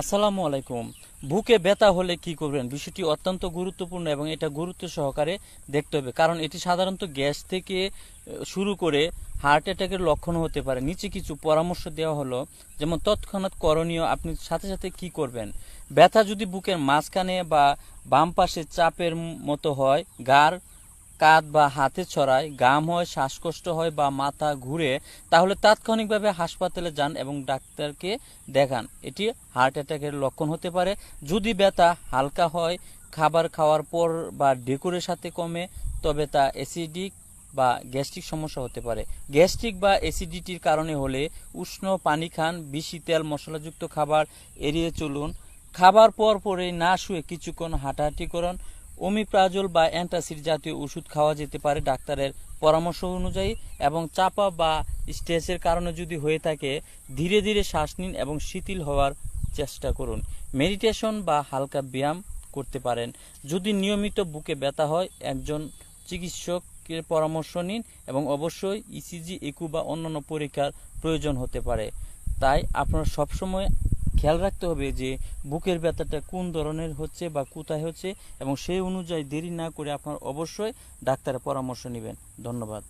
আসসালামু আলাইকুম। বুকে ব্যথা হলে কি করবেন, বিষয়টি অত্যন্ত গুরুত্বপূর্ণ এবং এটা গুরুত্ব সহকারে দেখতে হবে, কারণ এটি সাধারণত গ্যাস থেকে শুরু করে হার্ট অ্যাটাকের লক্ষণ হতে পারে। নিচে কিছু পরামর্শ দেওয়া হলো, যেমন তৎক্ষণাৎ করণীয়। আপনি সাথে সাথে কি করবেন? ব্যথা যদি বুকের মাঝখানে বা বাম পাশে চাপের মতো হয়, ঘাড়, কাঁধ বা হাতে ছড়ায়, ঘাম হয়, শ্বাসকষ্ট হয় বা মাথা ঘুরে, তাহলে তাৎক্ষণিকভাবে হাসপাতালে যান এবং ডাক্তারকে দেখান। এটি হার্ট অ্যাটাকের লক্ষণ হতে পারে। যদি ব্যথা হালকা হয়, খাবার খাওয়ার পর বা ডেকুরের সাথে কমে, তবে তা অ্যাসিডিক বা গ্যাস্ট্রিক সমস্যা হতে পারে। গ্যাস্ট্রিক বা অ্যাসিডিটির কারণে হলে উষ্ণ পানি খান, বেশি তেল মশলাযুক্ত খাবার এড়িয়ে চলুন, খাবার পর পরে না শুয়ে কিছুক্ষণ হাঁটাহাঁটি করুন। ওমিপ্রাজল বা অ্যান্টাসিড জাতীয় ওষুধ খাওয়া যেতে পারে ডাক্তারের পরামর্শ অনুযায়ী। এবং চাপা বা স্ট্রেসের কারণে যদি হয়ে থাকে, ধীরে ধীরে শ্বাস নিন এবং শিথিল হওয়ার চেষ্টা করুন। মেডিটেশন বা হালকা ব্যায়াম করতে পারেন। যদি নিয়মিত বুকে ব্যথা হয়, একজন চিকিৎসকের পরামর্শ নিন এবং অবশ্যই ইসিজি, ইকো বা অন্যান্য পরীক্ষার প্রয়োজন হতে পারে। তাই আপনার সবসময় খেয়াল রাখতে হবে যে বুকের ব্যথাটা কোন ধরনের হচ্ছে বা কোথায় হচ্ছে, এবং সেই অনুযায়ী দেরি না করে আপনার অবশ্যই ডাক্তারের পরামর্শ নেবেন। ধন্যবাদ।